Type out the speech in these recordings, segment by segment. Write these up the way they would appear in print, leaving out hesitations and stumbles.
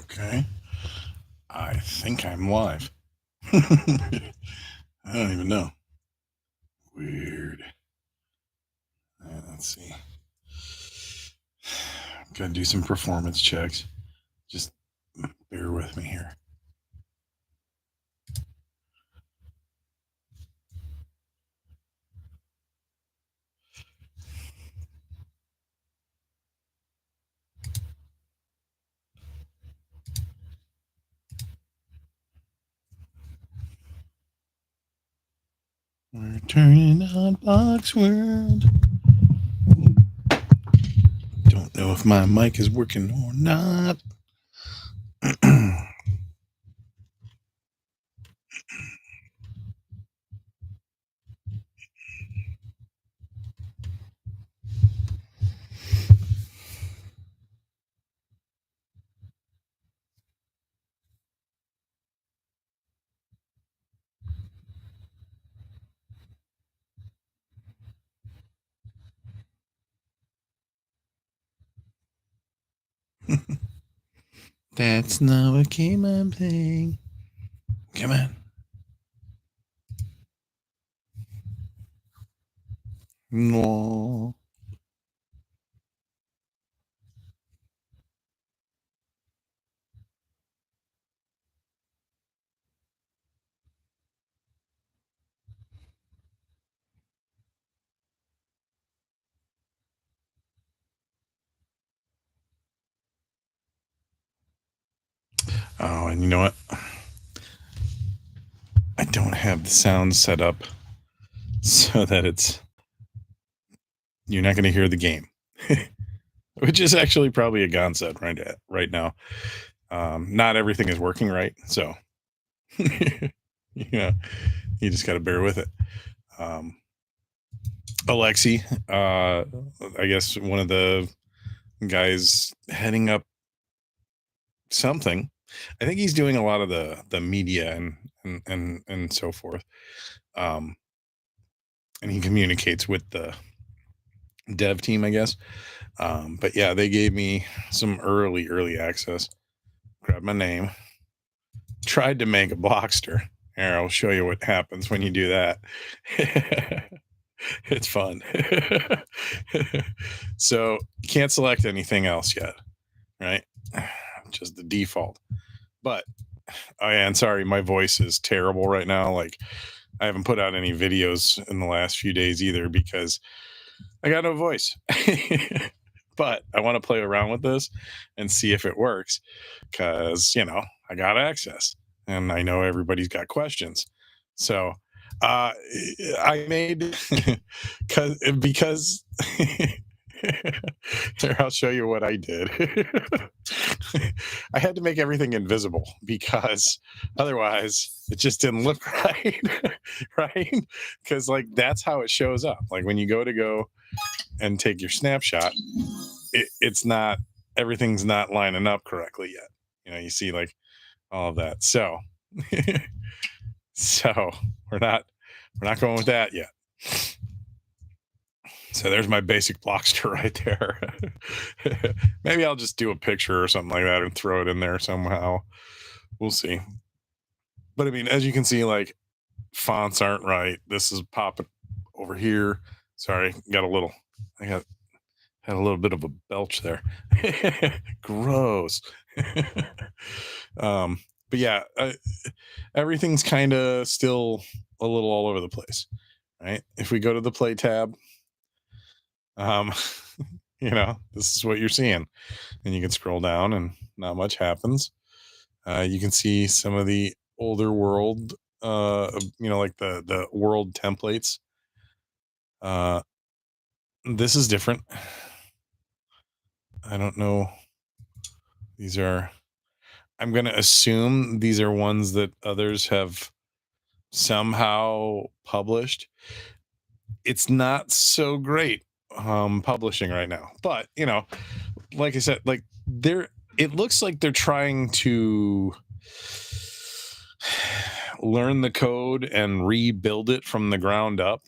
Okay. I think I'm live. I don't even know. Weird. Let's see. Gotta do some performance checks. Just bear with me here. We're turning on Blocksworld. Don't know if my mic is working or not. That's not a game I'm playing. Come on. No. Oh, and you know what? I don't have the sound set up so that you're not going to hear the game, which is actually probably a concept right now. Not everything is working right, so you just got to bear with it. Alexi, I guess one of the guys heading up something. I think he's doing a lot of the media and so forth. And he communicates with the dev team, I guess. But yeah, they gave me some early access. Grabbed my name. Tried to make a Blockster. Here, I'll show you what happens when you do that. It's fun. So you can't select anything else yet, right? Just the default. But oh yeah, and sorry, my voice is terrible right now. Like I haven't put out any videos in the last few days either because I got no voice. But I want to play around with this and see if it works because, I got access and I know everybody's got questions. So I made because here, I'll show you what I did. I had to make everything invisible because otherwise it just didn't look right. Right? Because like that's how it shows up. Like when you go and take your snapshot, it's not everything's not lining up correctly yet. You see like all of that. So so we're not going with that yet. So there's my basic Blockster right there. Maybe I'll just do a picture or something like that and throw it in there somehow. We'll see. But I mean, as you can see, like fonts aren't right. This is popping over here. Sorry, I had a little bit of a belch there. Gross. But yeah, everything's kind of still a little all over the place, right? If we go to the play tab, um, this is what you're seeing, and you can scroll down, and not much happens. You can see some of the older world, like the world templates. This is different. I don't know. I'm going to assume these are ones that others have somehow published. It's not so great publishing right now, but like I said, like it looks like they're trying to learn the code and rebuild it from the ground up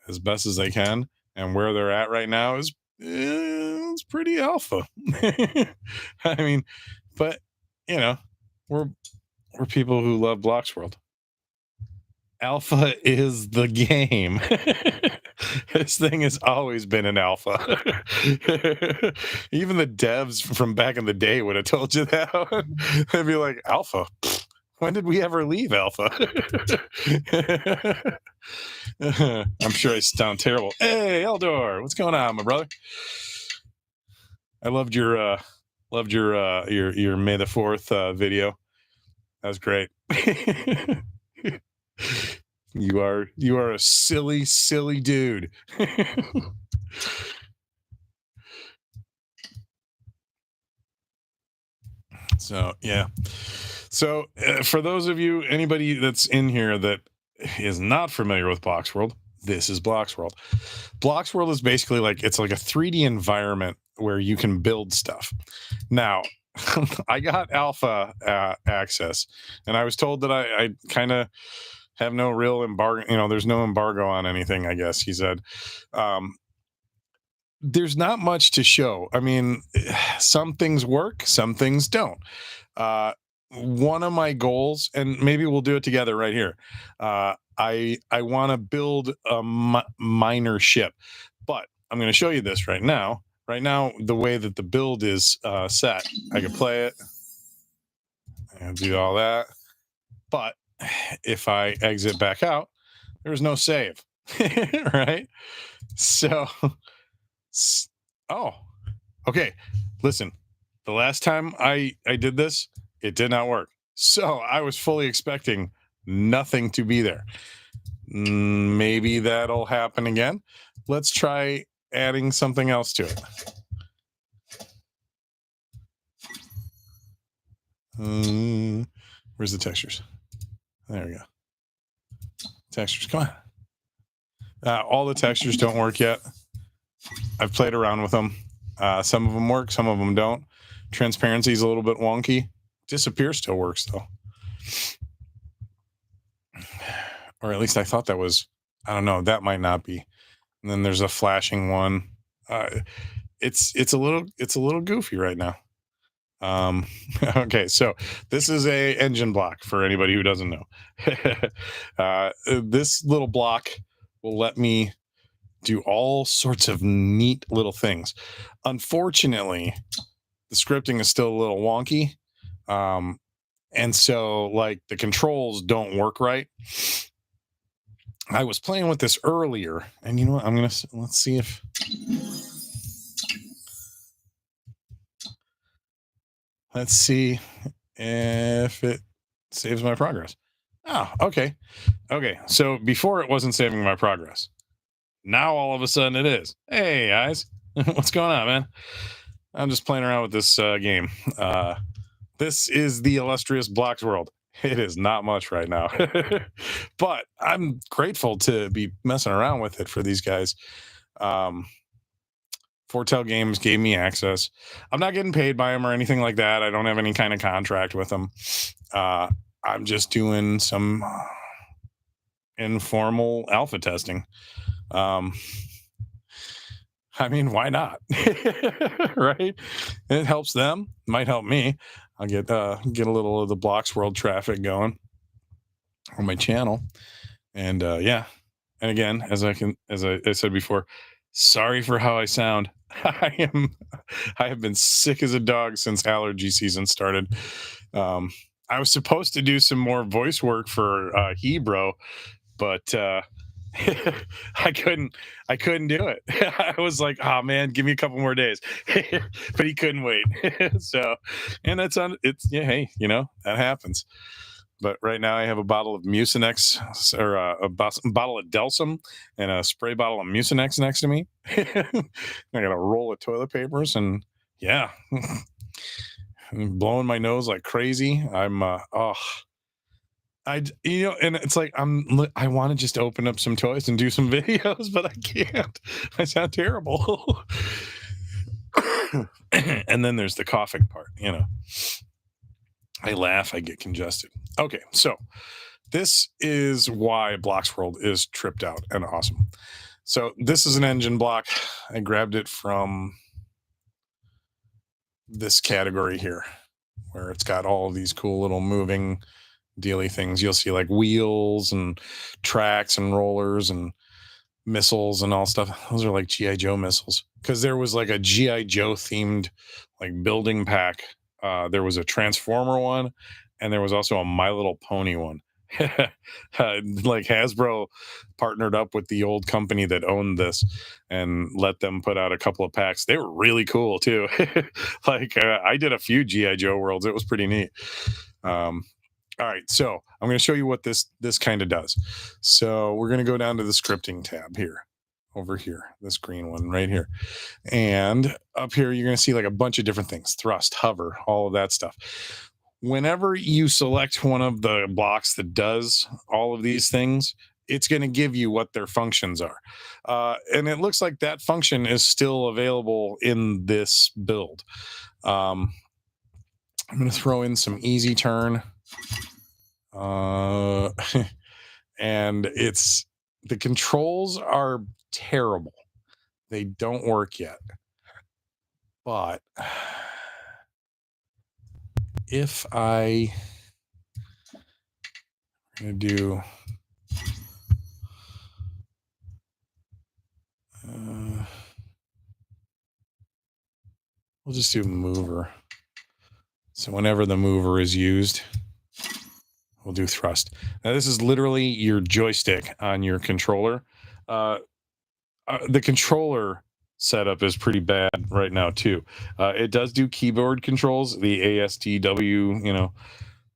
as best as they can, and where they're at right now is it's pretty alpha. I mean, but you know, we're we're people who love Blocksworld. Alpha is the game. This thing has always been an alpha. Even the devs from back in the day would have told you that. They'd be like, Alpha? Pfft, when did we ever leave Alpha? I'm sure I sound terrible. Hey, Eldor, what's going on, my brother? I loved your May the 4th video. That was great. You are a silly, silly dude. So yeah. So for those of you, anybody that's in here that is not familiar with Blocksworld, this is Blocksworld. Blocksworld is basically like it's like a 3D environment where you can build stuff. Now, I got alpha access, and I was told that I kind of have no real embargo. There's no embargo on anything. I guess he said. There's not much to show. I mean, some things work, some things don't. One of my goals, and maybe we'll do it together right here. I want to build a minor ship, but I'm going to show you this right now. Right now, the way that the build is set, I can play it and do all that. But if I exit back out, there's no save, right? So, oh, okay. Listen, the last time I did this, it did not work. So I was fully expecting nothing to be there. Maybe that'll happen again. Let's try adding something else to it. Where's the textures? There we go. Textures, come on. All the textures don't work yet. I've played around with them. Some of them work, some of them don't. Transparency is a little bit wonky. Disappear still works though. Or at least I thought that was, I don't know, that might not be. And then there's a flashing one. It's a little goofy right now. Okay, so this is a engine block for anybody who doesn't know. This little block will let me do all sorts of neat little things. Unfortunately, the scripting is still a little wonky. And so like the controls don't work right. I was playing with this earlier, and you know what? Let's see if it saves my progress. Oh, okay. Okay. So before it wasn't saving my progress. Now all of a sudden it is. Hey guys, what's going on, man? I'm just playing around with this game. This is the illustrious Blocksworld. It is not much right now, but I'm grateful to be messing around with it for these guys. Fortel Games gave me access. I'm not getting paid by them or anything like that. I don't have any kind of contract with them. I'm just doing some informal alpha testing. I mean, why not? Right? It helps them, might help me. I'll get a little of the Blocksworld traffic going on my channel. And yeah. And again, as I said before, sorry for how I sound. I have been sick as a dog since allergy season started. I was supposed to do some more voice work for Hebrew, but I couldn't do it. I was like, oh man, give me a couple more days. But he couldn't wait. So, and yeah, hey, that happens. But right now I have a bottle of Mucinex, or a bottle of Delsum and a spray bottle of Mucinex next to me. I got a roll of toilet papers, and yeah, I'm blowing my nose like crazy. I'm and it's like I want to just open up some toys and do some videos, but I can't. I sound terrible. And then there's the coughing part, I laugh, I get congested. Okay, so this is why Blocksworld is tripped out and awesome. So this is an engine block. I grabbed it from this category here. where it's got all of these cool little moving dealy things. You'll see like wheels and tracks and rollers and missiles and all stuff. Those are like GI Joe missiles, because there was like a GI Joe themed like building pack. There was a Transformer one, and there was also a My Little Pony one. Like Hasbro partnered up with the old company that owned this and let them put out a couple of packs. They were really cool too. Like I did a few GI Joe worlds. It was pretty neat. All right, so I'm going to show you what this kind of does. So we're going to go down to the scripting tab here, over here, this green one right here. And up here, you're going to see like a bunch of different things: thrust, hover, all of that stuff. Whenever you select one of the blocks that does all of these things, it's going to give you what their functions are. And it looks like that function is still available in this build. I'm going to throw in some easy turn. And the controls are terrible. They don't work yet. But if I'm gonna do we'll just do mover. So whenever the mover is used, we'll do thrust. Now this is literally your joystick on your controller. The controller setup is pretty bad right now too. It does do keyboard controls, the ASTW,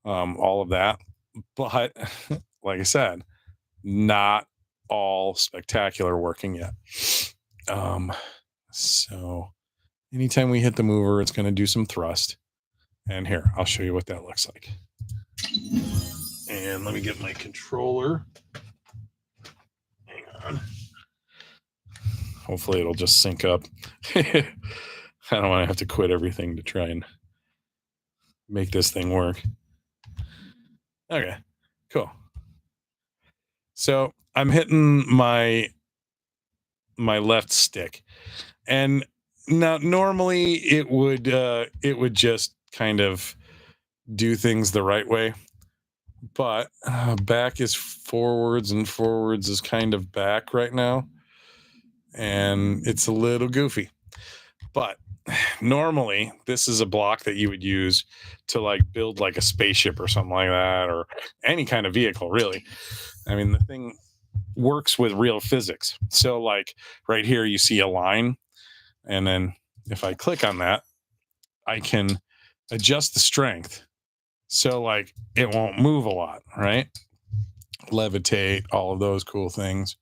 all of that. But like I said, not all spectacular working yet. So anytime we hit the mover, it's going to do some thrust. And here, I'll show you what that looks like. And let me get my controller. Hang on. Hopefully it'll just sync up. I don't want to have to quit everything to try and make this thing work. Okay, cool. So I'm hitting my left stick, and now normally it would just kind of do things the right way, but back is forwards, and forwards is kind of back right now, and it's a little goofy. But normally this is a block that you would use to like build like a spaceship or something like that, or any kind of vehicle, really. I mean, the thing works with real physics. So like right here you see a line, and then if I click on that, I can adjust the strength so like it won't move a lot, right? Levitate, all of those cool things.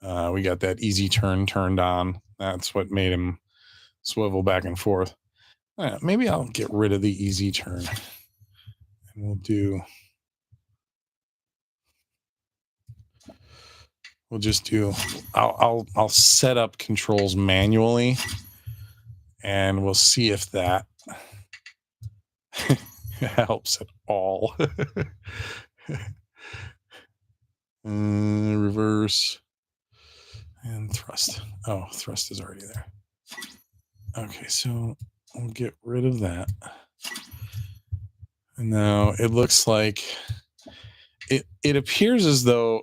We got that easy turn turned on. That's what made him swivel back and forth. Maybe I'll get rid of the easy turn, and I'll set up controls manually, and we'll see if that helps at all. Reverse and thrust. Oh, thrust is already there. Okay, so we'll get rid of that. And now it looks like it appears as though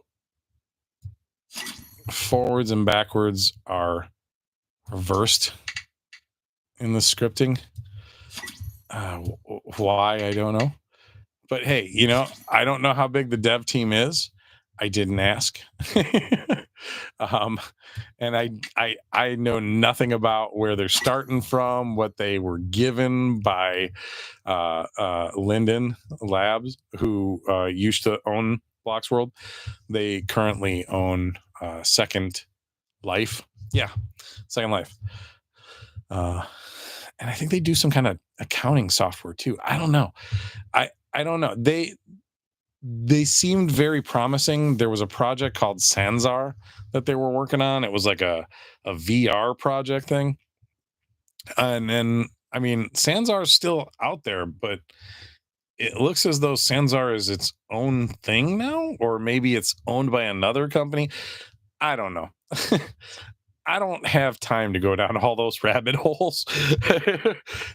forwards and backwards are reversed in the scripting. Why, I don't know. But hey, I don't know how big the dev team is. I didn't ask. And I know nothing about where they're starting from, what they were given by Linden Labs, who used to own Blocksworld. They currently own Second Life. Yeah, Second Life. And I think they do some kind of accounting software too. I don't know. I don't know. They seemed very promising. There was a project called Sanzar that they were working on. It was like a VR project thing. And then, I mean, Sanzar is still out there, but it looks as though Sanzar is its own thing now, or maybe it's owned by another company. I don't know. I don't have time to go down all those rabbit holes.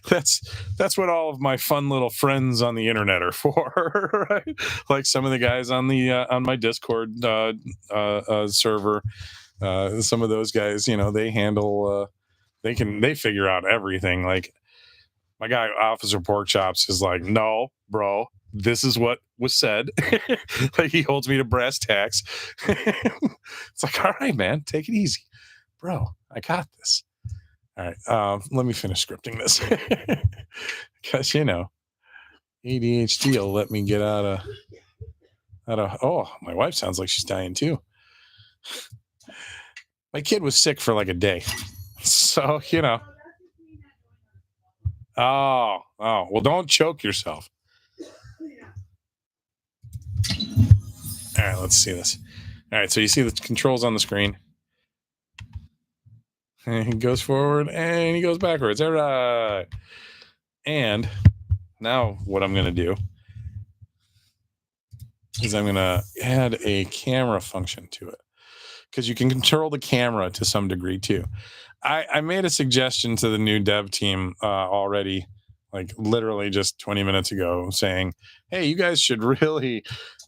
that's that's what all of my fun little friends on the internet are for, right? Like some of the guys on the on my Discord server. Some of those guys, they handle. They figure out everything. Like my guy, Officer Pork Chops, is like, no, bro. This is what was said. Like he holds me to brass tacks. It's like, all right, man, take it easy, bro. I got this. All right, let me finish scripting this because ADHD will let me get out of. Oh, my wife sounds like she's dying too. My kid was sick for like a day, so Oh, well, don't choke yourself. All right, let's see this. All right, so you see the controls on the screen. And he goes forward and he goes backwards. All right. And now what I'm going to do is I'm going to add a camera function to it because you can control the camera to some degree too. I made a suggestion to the new dev team already, like literally just 20 minutes ago, saying, hey, you guys should really,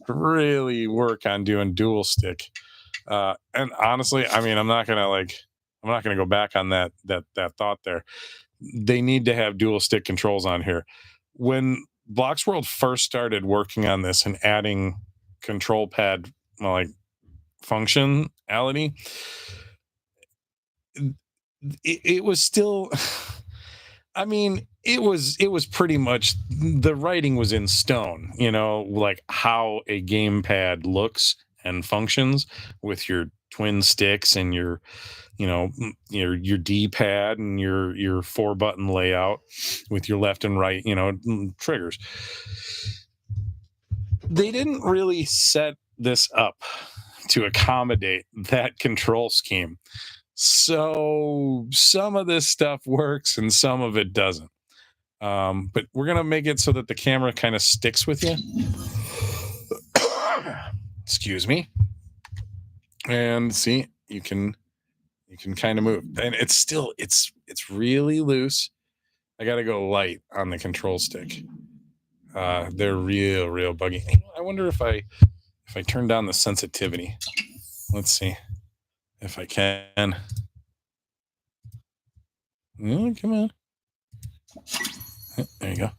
really work on doing dual stick. And honestly, I mean, I'm not gonna go back on that thought there. They need to have dual stick controls on here. When Blocksworld first started working on this and adding control pad like functionality, it was still I mean, it was pretty much the writing was in stone, like how a gamepad looks and functions with your twin sticks and your your D-pad and your 4-button layout with your left and right, triggers. They didn't really set this up to accommodate that control scheme. So some of this stuff works and some of it doesn't. But we're gonna make it so that the camera kind of sticks with you. Excuse me. And see, you can kind of move, and it's really loose. I got to go light on the control stick. They're real buggy. I wonder if I turn down the sensitivity. Let's see if I can. Oh, come on. There you go.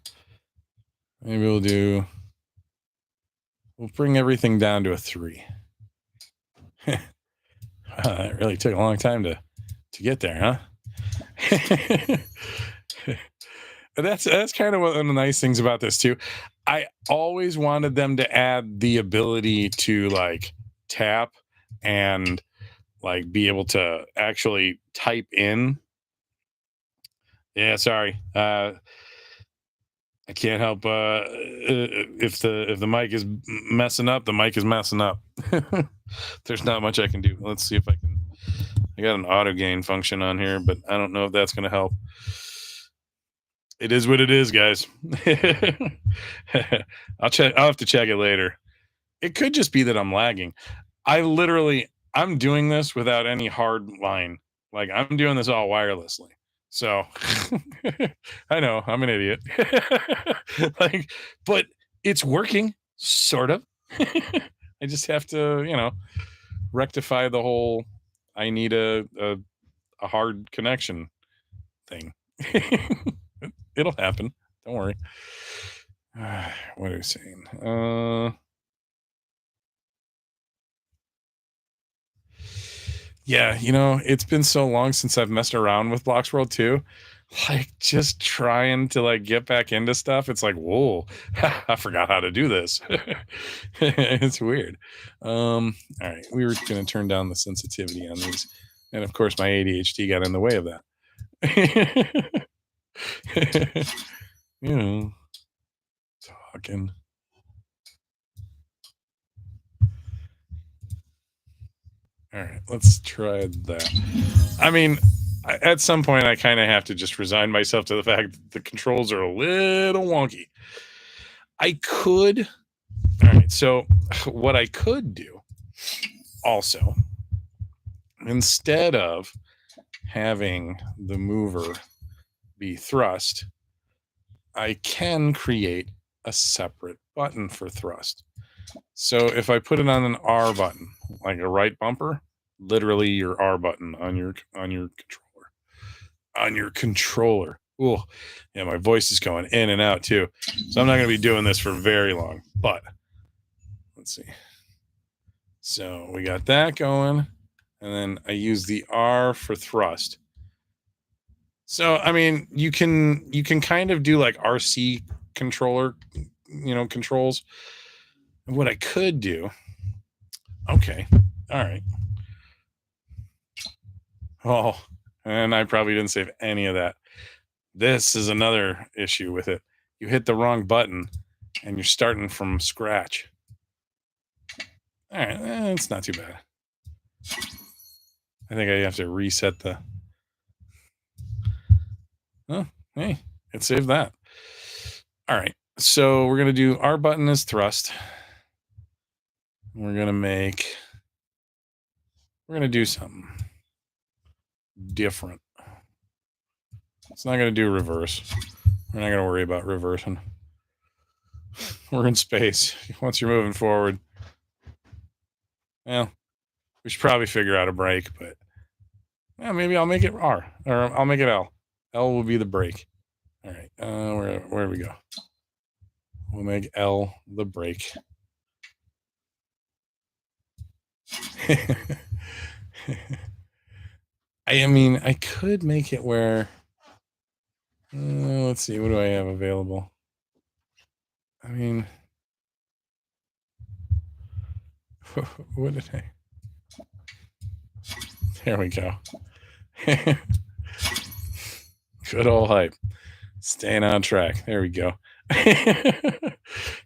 Maybe we'll bring everything down to a 3. Wow, that really took a long time to get there, huh? That's kind of one of the nice things about this too. I always wanted them to add the ability to like tap and like be able to actually type in. Yeah, sorry. I can't help if the mic is messing up, the mic is messing up. There's not much I can do. Let's see if I can. I got an auto gain function on here, but I don't know if that's going to help. It is what it is, guys. I'll have to check it later. It could just be that I'm lagging. I'm doing this without any hard line. Like I'm doing this all wirelessly. So I know I'm an idiot. But it's working, sort of. I just have to, rectify the whole I need a hard connection thing. It'll happen. Don't worry. What are we saying? Yeah, it's been so long since I've messed around with Blocksworld 2. Like just trying to like get back into stuff. It's like, whoa, I forgot how to do this. It's weird. All right. We were gonna turn down the sensitivity on these. And of course my ADHD got in the way of that. Talking. All right, let's try that. I mean, at some point, I kind of have to just resign myself to the fact that the controls are a little wonky. I could. All right, so what I could do also, instead of having the mover be thrust, I can create a separate button for thrust. So if I put it on an R button, like a right bumper, literally your R button on your controller. On your controller. Oh, yeah, my voice is going in and out too. So I'm not going to be doing this for very long, but let's see. So we got that going, and then I use the R for thrust. So I mean, you can kind of do like RC controller, controls. What I could do, okay, all right. Oh, and I probably didn't save any of that. This is another issue with it. You hit the wrong button, and you're starting from scratch. All right, it's not too bad. I think I have to reset the. Oh, hey, it saved that. All right, so we're gonna do R button as thrust. We're gonna do something different. It's not gonna do reverse. We're not gonna worry about reversing. We're in space. Once you're moving forward, well, we should probably figure out a brake, but yeah, maybe I'll make it R, or I'll make it L. L will be the brake. All right, where do we go? We'll make L the brake. I mean, I could make it where. Let's see, what do I have available? I mean, what did I? There we go. Good old hype. Staying on track. There we go.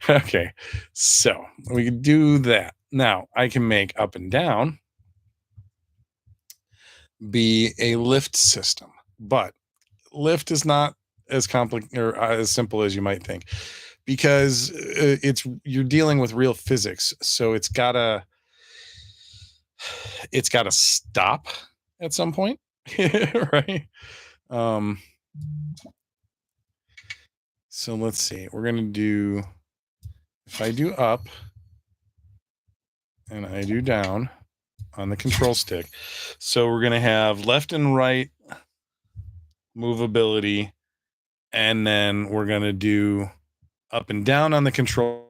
Okay, so we can do that. Now I can make up and down be a lift system, but lift is not as complicated or as simple as you might think, because you're dealing with real physics. So it's gotta stop at some point, right? So let's see. We're gonna do, if I do up and I do down on the control stick. So we're gonna have left and right movability, and then we're gonna do up and down on the control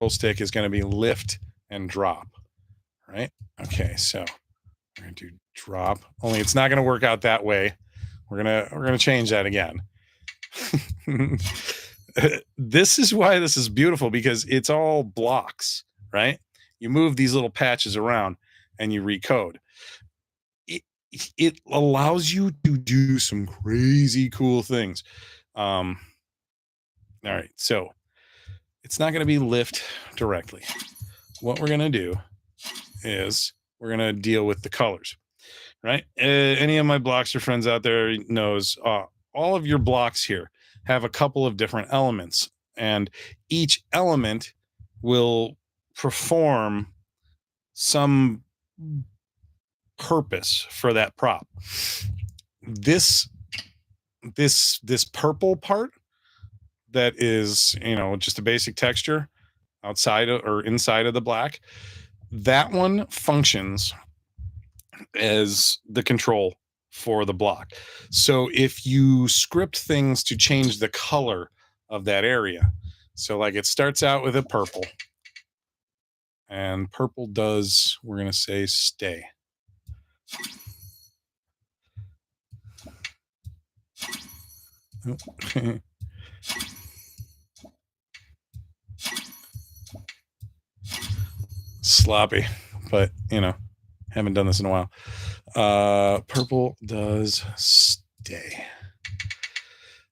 stick is gonna be lift and drop, right? Okay, so we're gonna do drop. Only it's not gonna work out that way. We're gonna change that again. This is why this is beautiful, because it's all blocks, right? You move these little patches around and you recode. It allows you to do some crazy cool things. All right, so it's not going to be lift directly. What we're going to do is we're going to deal with the colors, right? Any of my Blockster friends out there knows all of your blocks here have a couple of different elements, and each element will perform some purpose for that prop. This purple part that is, just a basic texture outside or inside of the black, that one functions as the control for the block. So if you script things to change the color of that area, so like it starts out with a purple, and purple does, we're going to say stay. Sloppy, but haven't done this in a while. Purple does stay.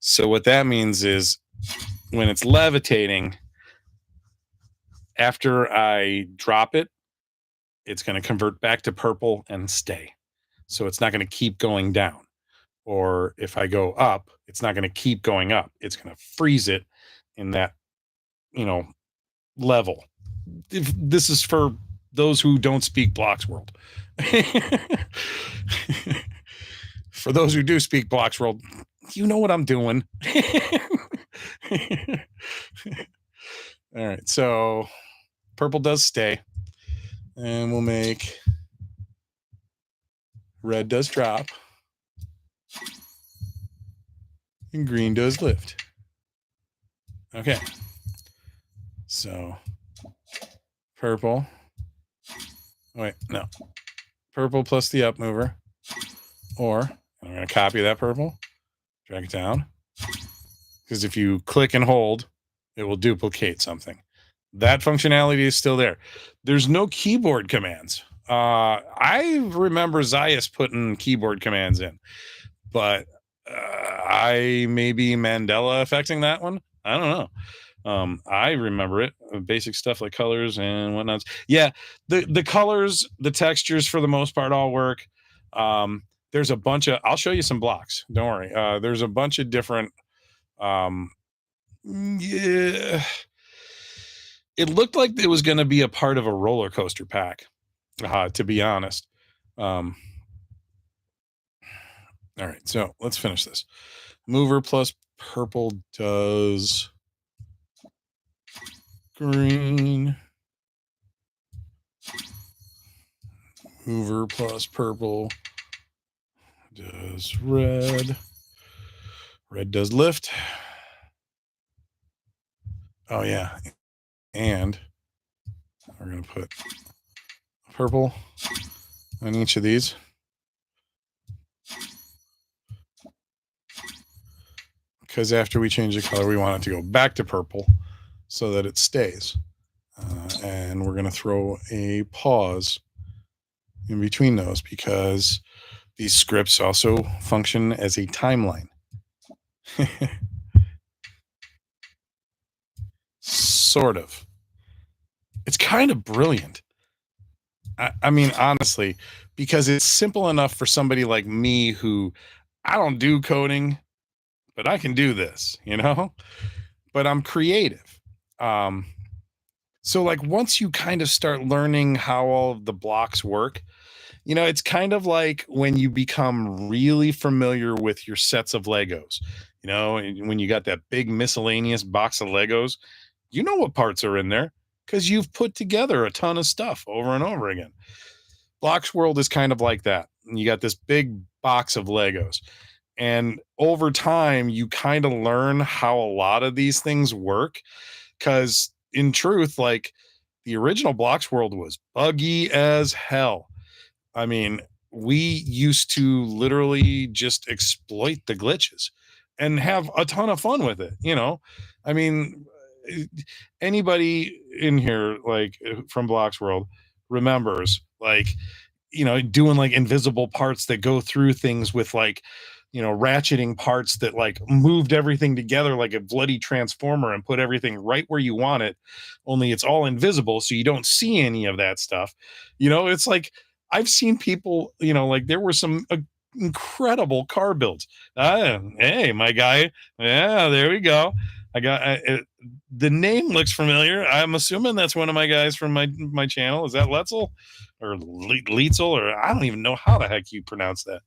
So what that means is when it's levitating, after I drop it, it's going to convert back to purple and stay. So it's not going to keep going down. Or if I go up, it's not going to keep going up. It's going to freeze it in that, level. If this is for those who don't speak Blocksworld. For those who do speak Blocksworld, you know what I'm doing. All right, so purple does stay, and we'll make red does drop, and green does lift. Okay, so purple. Wait, no. Purple plus the up mover, or I'm going to copy that purple, drag it down, because if you click and hold, it will duplicate something. That functionality is still there. There's no keyboard commands. I remember Zayas putting keyboard commands in, but I may be Mandela affecting that one. I don't know. I remember it. Basic stuff like colors and whatnot. Yeah, the colors, the textures for the most part all work. There's a bunch of. I'll show you some blocks. Don't worry. There's a bunch of different. Yeah, it looked like it was going to be a part of a roller coaster pack. To be honest. All right, so let's finish this. Mover plus purple does green. Mover plus purple does red. Red does lift. Oh, yeah. And we're going to put purple on each of these. Because after we change the color, we want it to go back to purple so that it stays. And we're going to throw a pause in between those because these scripts also function as a timeline. Sort of. It's kind of brilliant. I mean, honestly, because it's simple enough for somebody like me who I don't do coding, but I can do this, you know? But I'm creative. So like once you kind of start learning how all of the blocks work, you know, it's kind of like when you become really familiar with your sets of Legos. You know, when you got that big miscellaneous box of Legos, you know what parts are in there because you've put together a ton of stuff over and over again. Blocksworld is kind of like that. You got this big box of Legos. And over time, you kind of learn how a lot of these things work. Because in truth, like the original Blocksworld was buggy as hell. I mean, we used to literally just exploit the glitches and have a ton of fun with it. You know, I mean, anybody in here, like from Blocksworld, remembers like, you know, doing like invisible parts that go through things with like, you know, ratcheting parts that like moved everything together like a bloody transformer and put everything right where you want it. Only it's all invisible, so you don't see any of that stuff. You know, it's like I've seen people, you know, like there were some incredible car builds. Hey, my guy. Yeah, there we go. I got the name looks familiar. I'm assuming that's one of my guys from my channel. Is that Letzel or Leitzel or I don't even know how the heck you pronounce that.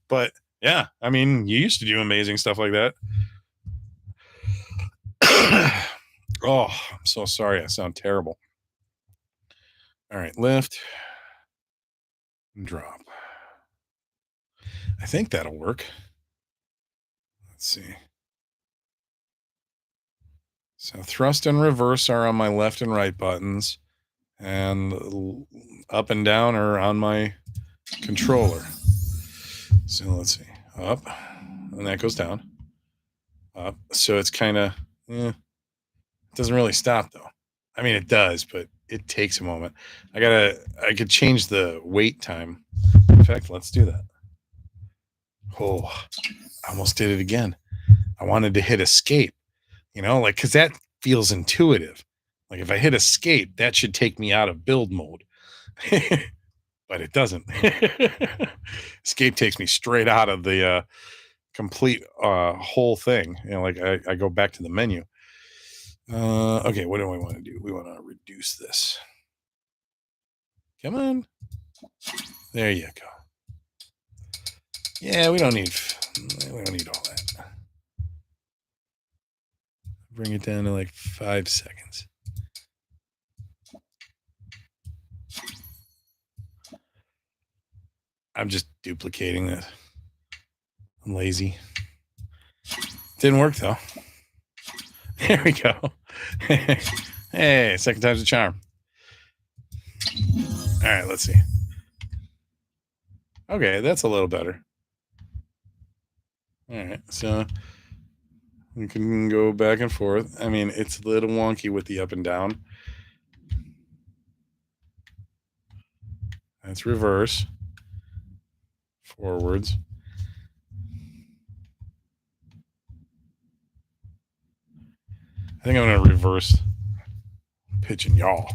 But yeah, I mean, you used to do amazing stuff like that. Oh, I'm so sorry. I sound terrible. All right, lift and drop. I think that'll work. Let's see. So thrust and reverse are on my left and right buttons, and up and down are on my controller. So let's see. Up, and that goes down. Up. So it's kind of, it doesn't really stop though. I mean, it does, but it takes a moment. I could change the wait time. In fact, let's do that. Oh, I almost did it again. I wanted to hit escape, you know, like, cause that feels intuitive. Like if I hit escape, that should take me out of build mode, but it doesn't. Escape takes me straight out of the complete whole thing. You know, like I go back to the menu. Okay, what do I want to do? We want to reduce this. Come on. There you go. Yeah, we don't need all that. Bring it down to like 5 seconds. I'm just duplicating it. I'm lazy. Didn't work though. There we go. Hey, second time's a charm. All right, let's see. Okay, that's a little better. All right, so we can go back and forth. I mean, it's a little wonky with the up and down. That's reverse. Forwards. I think I'm going to reverse pitch and yaw.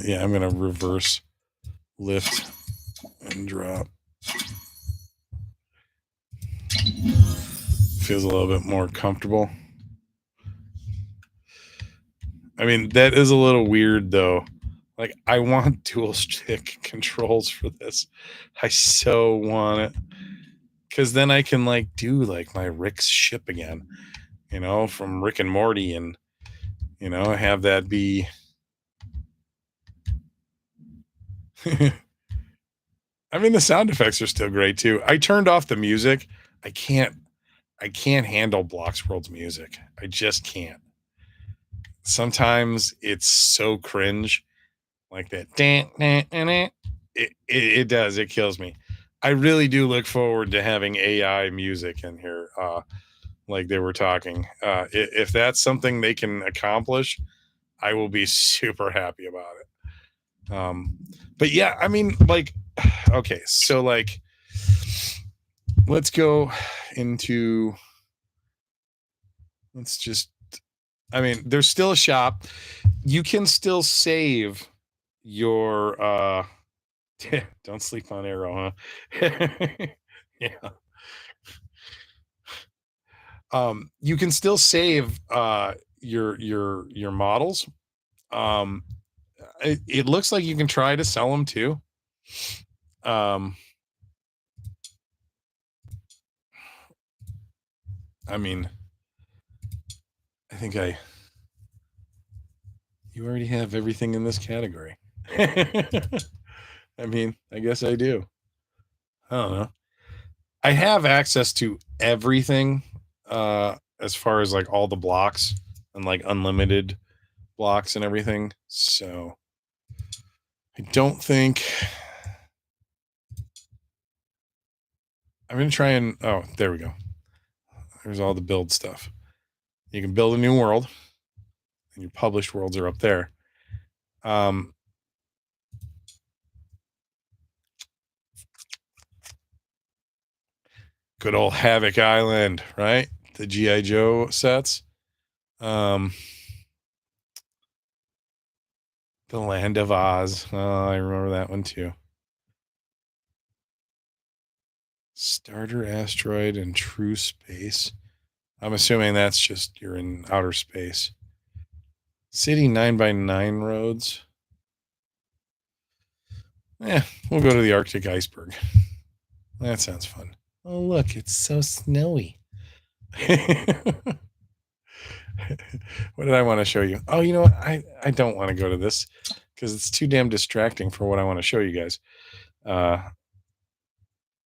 Yeah, I'm going to reverse lift and drop. Feels a little bit more comfortable. I mean, that is a little weird though. Like, I want dual stick controls for this. I so want it. Because then I can like do like my Rick's ship again, you know, from Rick and Morty, and you know, have that be I mean, the sound effects are still great too. I turned off the music. I can't handle Blocksworld's music. I just can't. Sometimes it's so cringe, like that. It does. It kills me. I really do look forward to having AI music in here, like they were talking. If that's something they can accomplish, I will be super happy about it. But yeah, I mean, like, okay, so like, let's go into. Let's just. I mean, there's still a shop. You can still save your. Don't sleep on Arrow, huh? Yeah. You can still save your models. It looks like you can try to sell them too. I mean, I think you already have everything in this category. I mean, I guess I do. I don't know. I have access to everything, as far as like all the blocks and like unlimited blocks and everything. So I don't think I'm gonna try and oh, there we go. There's all the build stuff. You can build a new world, and your published worlds are up there. Good old Havoc Island, right? The G.I. Joe sets. The Land of Oz. Oh, I remember that one too. Starter Asteroid and True Space. I'm assuming that's just you're in outer space. City 9x9 roads. Yeah, we'll go to the Arctic iceberg. That sounds fun. Oh, look, it's so snowy. What did I want to show you? Oh, you know what? I don't want to go to this because it's too damn distracting for what I want to show you guys.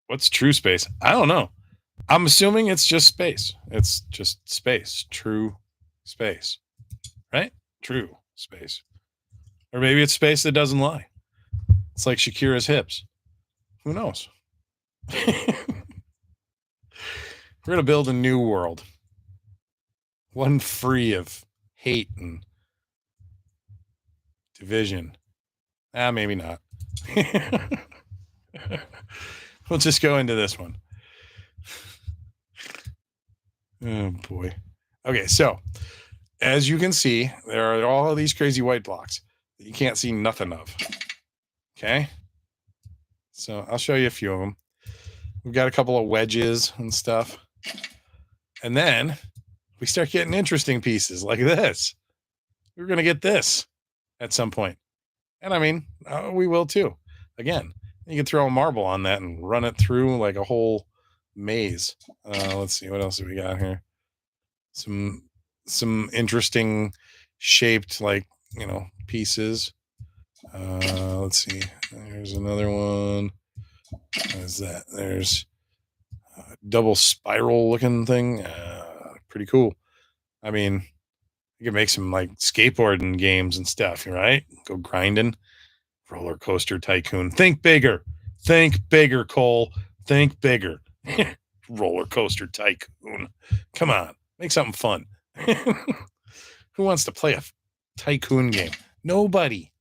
What's true space? I don't know. I'm assuming it's just space. It's just space. True space. Right? True space. Or maybe it's space that doesn't lie. It's like Shakira's hips. Who knows? We're going to build a new world. One free of hate and division. Maybe not. We'll just go into this one. Oh, boy. Okay, so as you can see, there are all of these crazy white blocks that you can't see nothing of. Okay? So I'll show you a few of them. We've got a couple of wedges and stuff. And then we start getting interesting pieces like this. We're going to get this at some point. And I mean, we will too. Again, you can throw a marble on that and run it through like a whole maze. Let's see, what else do we got here? Some interesting shaped, like, pieces. Let's see. There's another one. What is that? There's a double spiral looking thing. Pretty cool. I mean, you can make some like skateboarding games and stuff, right? Go grinding. Roller Coaster Tycoon. Think bigger. Think bigger, Cole. Think bigger. Roller Coaster Tycoon. Come on. Make something fun. Who wants to play a tycoon game? Nobody.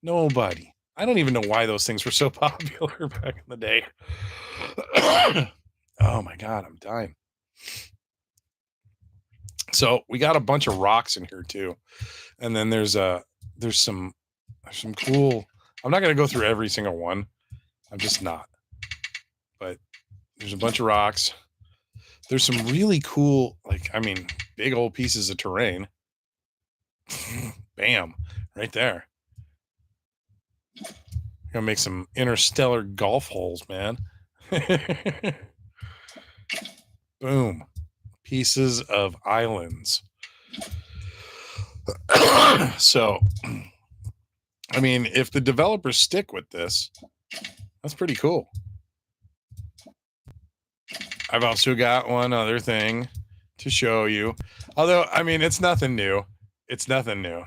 Nobody. I don't even know why those things were so popular back in the day. Oh my God, I'm dying. So we got a bunch of rocks in here too. And then there's some cool. I'm not gonna go through every single one. I'm just not. But there's a bunch of rocks. There's some really cool, like, I mean, big old pieces of terrain. Bam, right there. Gonna make some interstellar golf holes, man. Boom. Pieces of islands. So, I mean, if the developers stick with this, that's pretty cool. I've also got one other thing to show you. Although, I mean, it's nothing new. It's nothing new.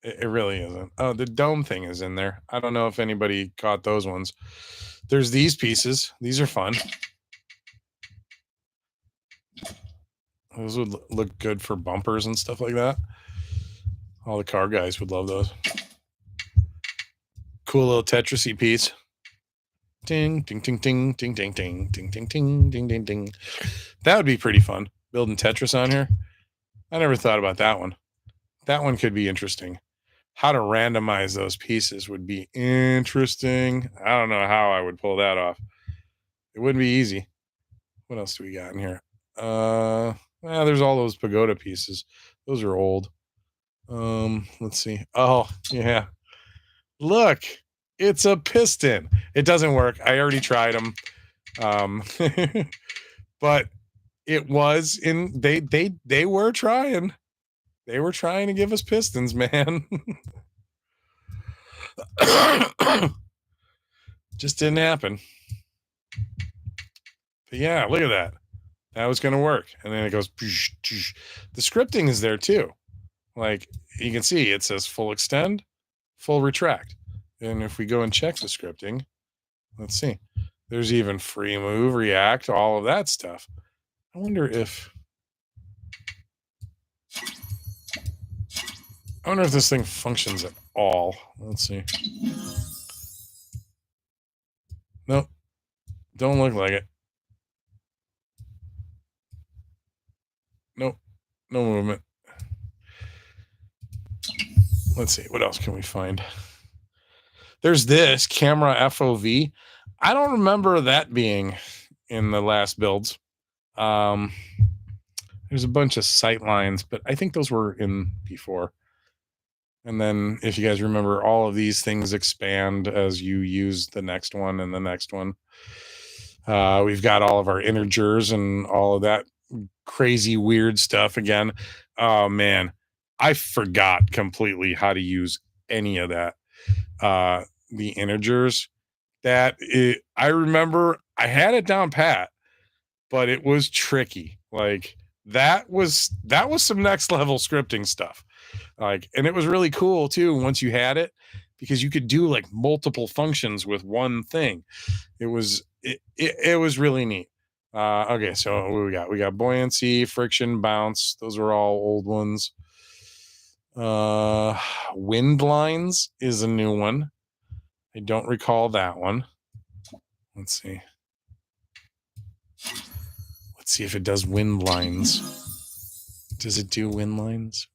It really isn't. Oh, the dome thing is in there. I don't know if anybody caught those ones. There's these pieces. These are fun. Those would look good for bumpers and stuff like that. All the car guys would love those. Cool little Tetrisy piece. Ding, ding, ding, ding, ding, ding, ding, ding, ding, ding, ding, ding, ding. That would be pretty fun. Building Tetris on here. I never thought about that one. That one could be interesting. How to randomize those pieces would be interesting. I don't know how I would pull that off. It wouldn't be easy. What else do we got in here? There's all those pagoda pieces. Those are old. Let's see. Oh, yeah. Look, it's a piston. It doesn't work. I already tried them. But it was in they were trying. They were trying to give us pistons, man. Just didn't happen. But yeah, look at that. That was going to work. And then it goes. The scripting is there too. Like, you can see it says full extend, full retract. And if we go and check the scripting, let's see. There's even free move, react, all of that stuff. I wonder if this thing functions at all. Let's see. Nope. Don't look like it. Nope. No movement. Let's see. What else can we find? There's this camera FOV. I don't remember that being in the last builds. There's a bunch of sight lines, but I think those were in before. And then if you guys remember, all of these things expand as you use the next one and the next one. We've got all of our integers and all of that crazy weird stuff again. Oh man, I forgot completely how to use any of that. The integers, I remember I had it down pat, but it was tricky. Like, that was some next level scripting stuff. Like, and it was really cool too once you had it, because you could do like multiple functions with one thing. It was really neat. Okay, so what we got? We got buoyancy, friction, bounce. Those are all old ones. Wind lines is a new one. I don't recall that one. Let's see. Let's see if it does wind lines. Does it do wind lines?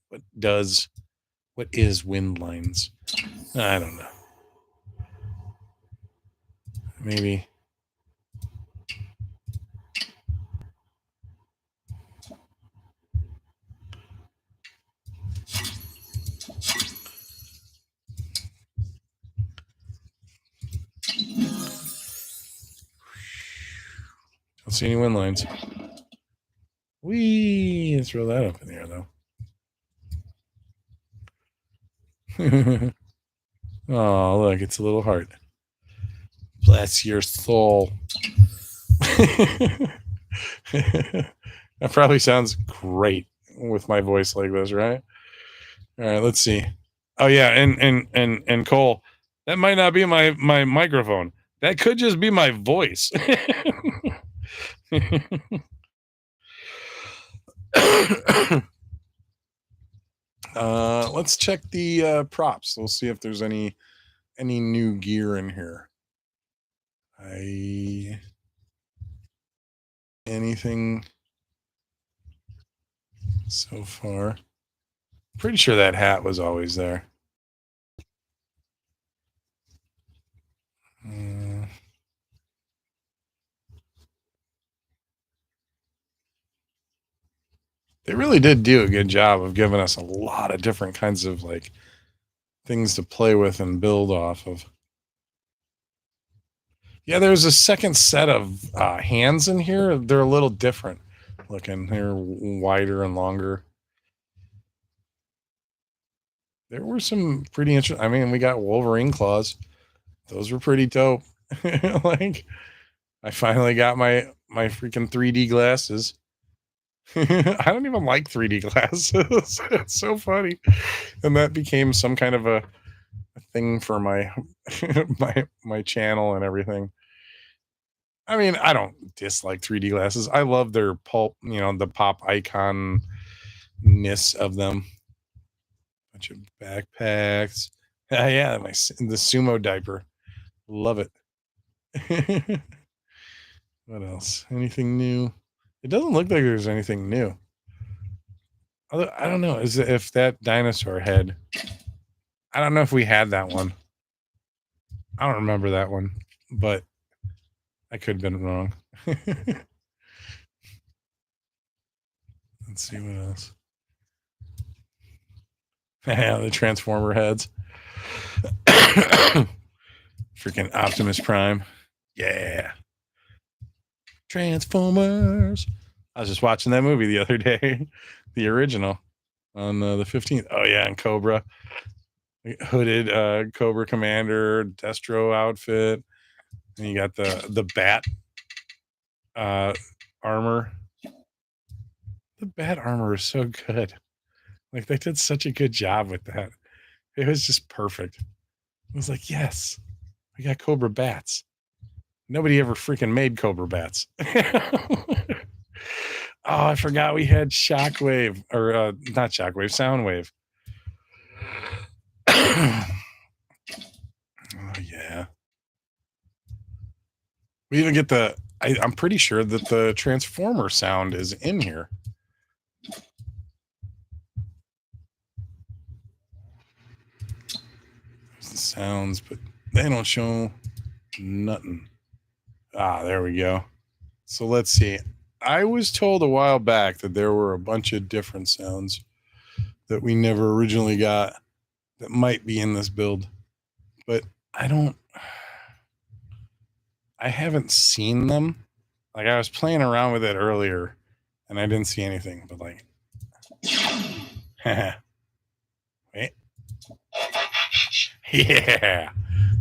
What is wind lines? I don't know. Maybe. see any wind lines. Whee! Throw that up in the air, though. Oh, look, it's a little heart. Bless your soul. That probably sounds great with my voice like this, right? All right, let's see. Oh yeah, and Cole, that might not be my microphone. That could just be my voice. Let's check the props. We'll see if there's any new gear in here. Anything so far? Pretty sure that hat was always there. They really did do a good job of giving us a lot of different kinds of like things to play with and build off of. Yeah, there's a second set of hands in here. They're a little different looking. They're wider and longer. There were some pretty interesting. I mean, we got Wolverine claws. Those were pretty dope. Like, I finally got my freaking 3D glasses. I don't even like 3D glasses. It's so funny. And that became some kind of a thing for my my channel and everything. I mean, I don't dislike 3D glasses. I love their pulp, the pop icon ness of them. Bunch of backpacks. Yeah, the sumo diaper. Love it. What else? Anything new? It doesn't look like there's anything new. Although, I don't know. If that dinosaur head? I don't know if we had that one. I don't remember that one, but I could have been wrong. Let's see what else. Yeah, the Transformer heads. Freaking Optimus Prime. Yeah. Transformers. I was just watching that movie the other day, the original, on the 15th. Oh yeah, and Cobra, hooded Cobra Commander, Destro outfit, and you got the Bat armor. The Bat armor is so good. Like, they did such a good job with that. It was just perfect. It was like, yes, we got Cobra Bats. Nobody ever freaking made Cobra Bats. Oh, I forgot we had Shockwave, or not Shockwave, Soundwave. Oh, yeah. We even get I'm pretty sure that the Transformer sound is in here. There's the sounds, but they don't show nothing. Ah, there we go. So let's see. I was told a while back that there were a bunch of different sounds that we never originally got that might be in this build, but I haven't seen them. Like, I was playing around with it earlier and I didn't see anything, but like, wait. Yeah.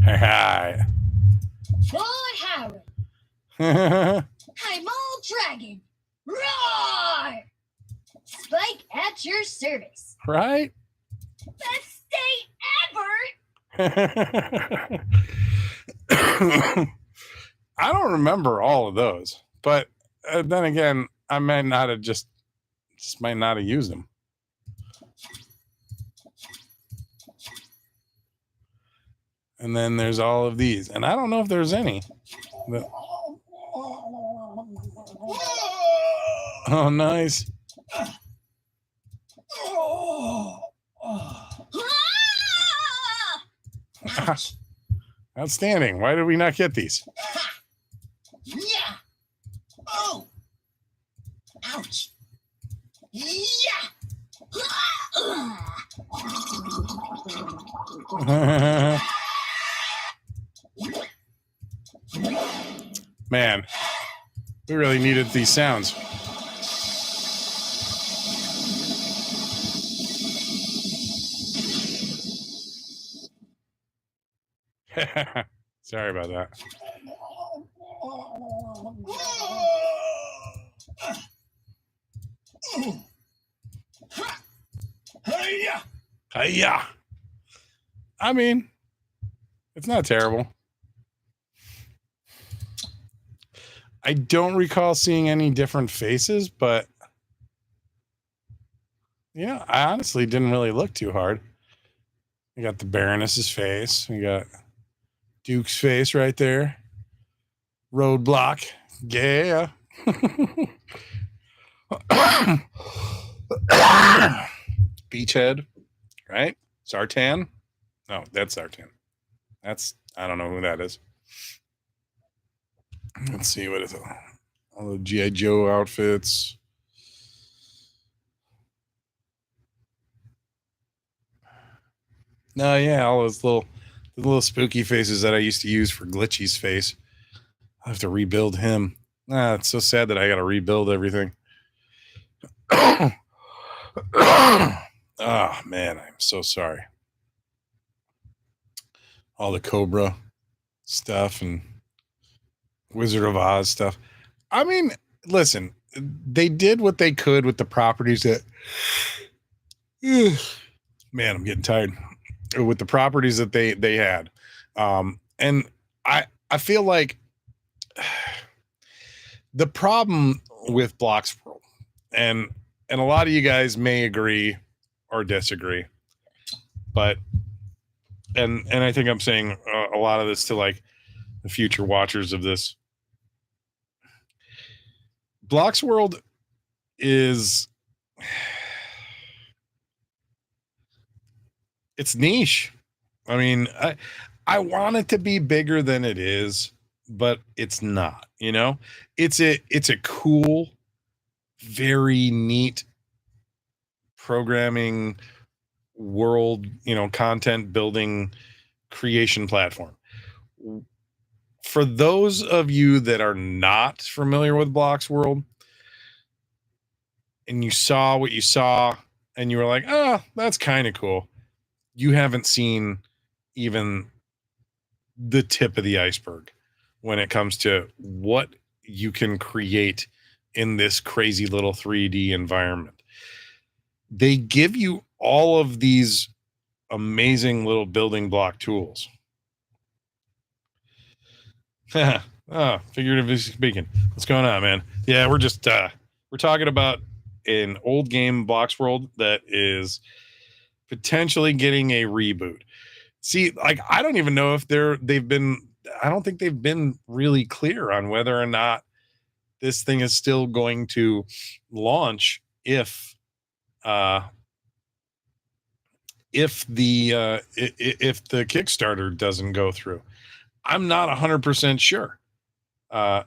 Hi. Boy, Howard. I'm all dragon. Roar! Spike at your service. Right? Best day ever! I don't remember all of those, but then again, I might not have just might not have used them. And then there's all of these, and I don't know if there's any. But... Oh, nice. Outstanding. Why did we not get these? Yeah. Oh. Ouch. Yeah. Man, We really needed these sounds. Sorry about that. Hiya. I mean, it's not terrible. I don't recall seeing any different faces, but I honestly didn't really look too hard. We got the Baroness's face. We got Duke's face right there. Roadblock. Yeah. Beachhead, right? Zartan. No, that's Zartan. I don't know who that is. Let's see, what is it? All the G.I. Joe outfits. No, yeah, all those little spooky faces that I used to use for Glitchy's face. I have to rebuild him. It's so sad that I got to rebuild everything. Oh man, I'm so sorry. All the Cobra stuff and Wizard of Oz stuff. I mean, listen, they did what they could with the properties that. Man, I'm getting tired. With the properties that they had, and I feel like the problem with Blocksworld, and a lot of you guys may agree or disagree, but and I think I'm saying a lot of this to like the future watchers of this. Blocksworld is it's niche. I mean, I want it to be bigger than it is, but it's not. It's a cool, very neat programming world, content building creation platform. For those of you that are not familiar with Blocksworld and you saw what you saw and you were like, that's kind of cool. You haven't seen even the tip of the iceberg when it comes to what you can create in this crazy little 3D environment. They give you all of these amazing little building block tools. Figuratively speaking. What's going on, man? Yeah, we're just we're talking about an old game, Blocksworld, that is potentially getting a reboot. See, like I don't even know if I don't think they've been really clear on whether or not this thing is still going to launch if the Kickstarter doesn't go through. I'm not 100% sure. I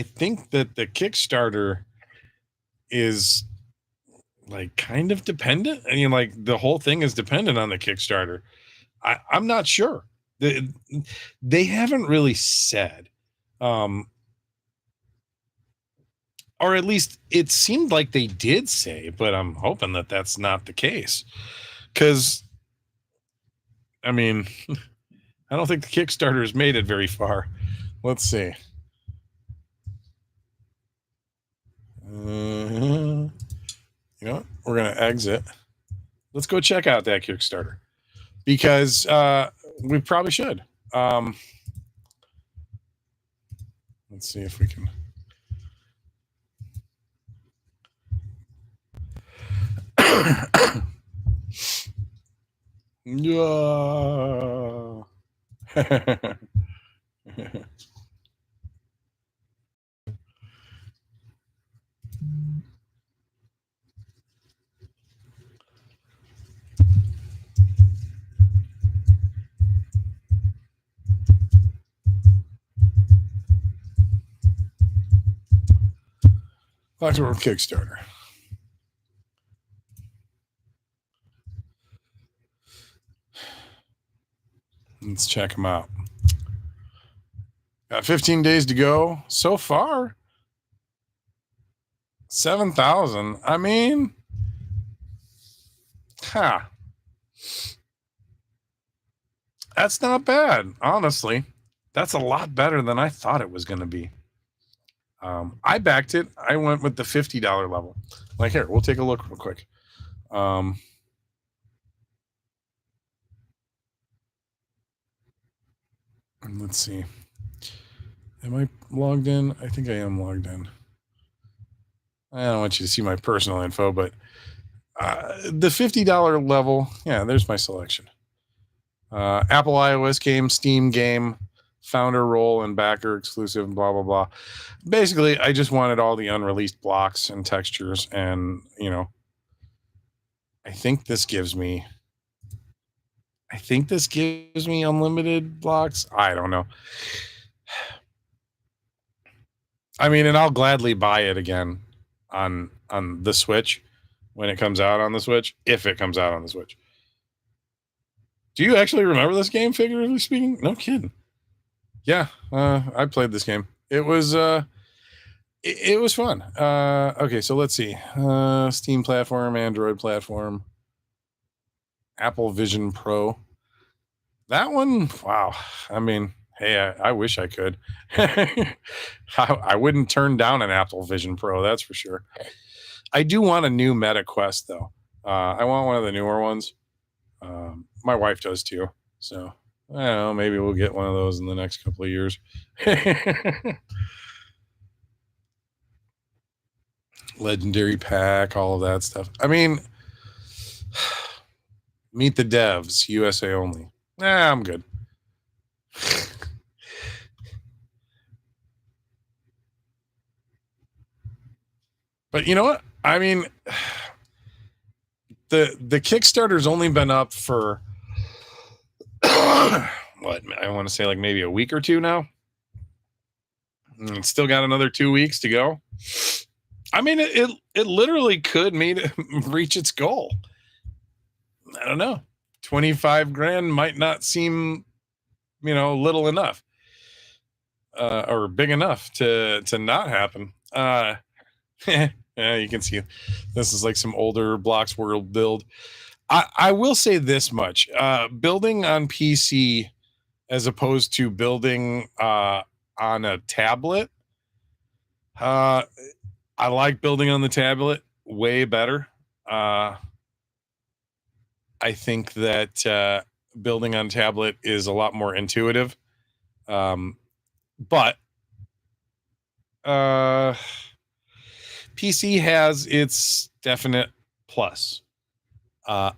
think that the Kickstarter is like kind of dependent. I mean, like the whole thing is dependent on the Kickstarter. I'm not sure. They haven't really said, or at least it seemed like they did say, but I'm hoping that that's not the case. Because, I mean, I don't think the Kickstarter has made it very far. Let's see. You know what? We're going to exit. Let's go check out that Kickstarter because we probably should. Let's see if we can. No. Blocksworld Kickstarter. Let's check them out. Got 15 days to go. So far, 7,000. I mean, huh. That's not bad, honestly. That's a lot better than I thought it was going to be. I backed it. I went with the $50 level. Like, here, we'll take a look real quick. Let's see. Am I logged in? I think I am logged in. I don't want you to see my personal info, but the $50 level, yeah, there's my selection. Apple iOS game, Steam game, founder role and backer exclusive, blah blah blah. Basically, I just wanted all the unreleased blocks and textures, and I think this gives me unlimited blocks. I don't know. I mean, and I'll gladly buy it again on the Switch when it comes out on the Switch, if it comes out on the Switch. Do you actually remember this game, figuratively speaking? No kidding. Yeah, I played this game. It was it was fun. Okay, so let's see. Steam platform, Android platform, Apple Vision Pro. That one, wow. I mean, hey, I wish I could. I wouldn't turn down an Apple Vision Pro, that's for sure. I do want a new Meta Quest, though. I want one of the newer ones. My wife does too. So, I don't know. Maybe we'll get one of those in the next couple of years. Legendary pack, all of that stuff. I mean, meet the devs, USA only. Nah, I'm good. But you know what? I mean, the Kickstarter's only been up for what, I want to say like maybe a week or two now. It's still got another 2 weeks to go. I mean, it literally could reach its goal. I don't know. 25 grand might not seem, little enough or big enough to not happen. Yeah, you can see this is like some older Blocksworld build. I will say this much: building on PC as opposed to building on a tablet. I like building on the tablet way better. I think that building on tablet is a lot more intuitive. But PC has its definite plus. I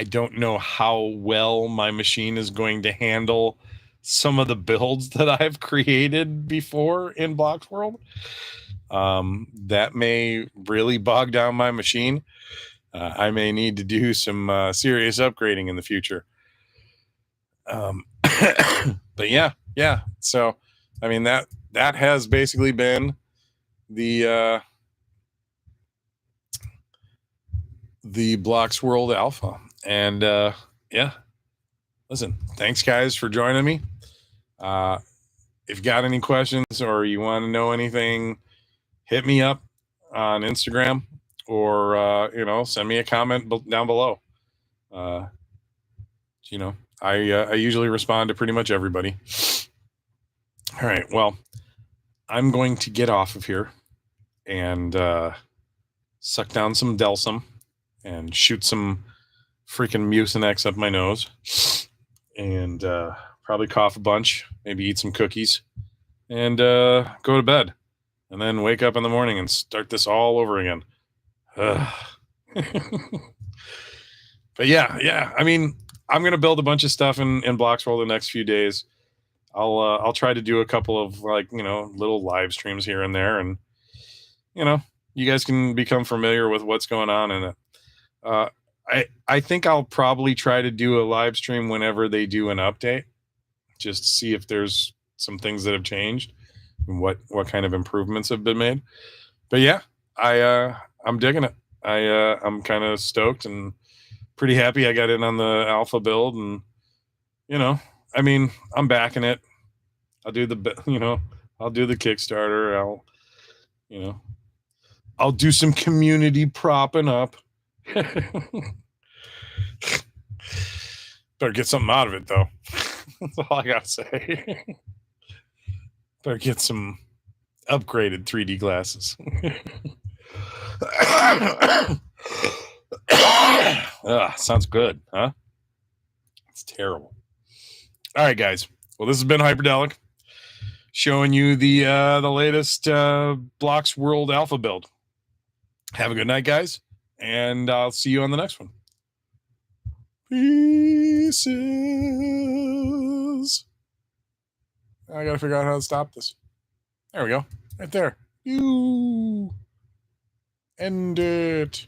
don't know how well my machine is going to handle some of the builds that I've created before in Blocksworld. That may really bog down my machine. I may need to do some serious upgrading in the future. But yeah. So, I mean, that has basically been the Blocksworld Alpha. And yeah, listen, thanks guys for joining me. If you got any questions or you want to know anything, hit me up on Instagram or send me a comment down below. I usually respond to pretty much everybody. All right, well, I'm going to get off of here and suck down some Delsum and shoot some freaking Mucinex up my nose and probably cough a bunch, maybe eat some cookies and go to bed and then wake up in the morning and start this all over again. But yeah, I mean, I'm going to build a bunch of stuff in Blocksworld the next few days. I'll try to do a couple of little live streams here and there, and you guys can become familiar with what's going on in it. I think I'll probably try to do a live stream whenever they do an update, just to see if there's some things that have changed and what kind of improvements have been made. But yeah, I'm digging it. I'm kind of stoked and pretty happy I got in on the alpha build, and I mean, I'm backing it. I'll do the Kickstarter. You know, I'll do some community propping up. Better get something out of it, though. That's all I gotta say. Better get some upgraded 3D glasses. Sounds good, huh? It's terrible. All right, guys. Well, this has been Hyperdellic, showing you the latest Blocksworld alpha build. Have a good night, guys, and I'll see you on the next one. Pieces. I gotta figure out how to stop this. There we go. Right there. You end it.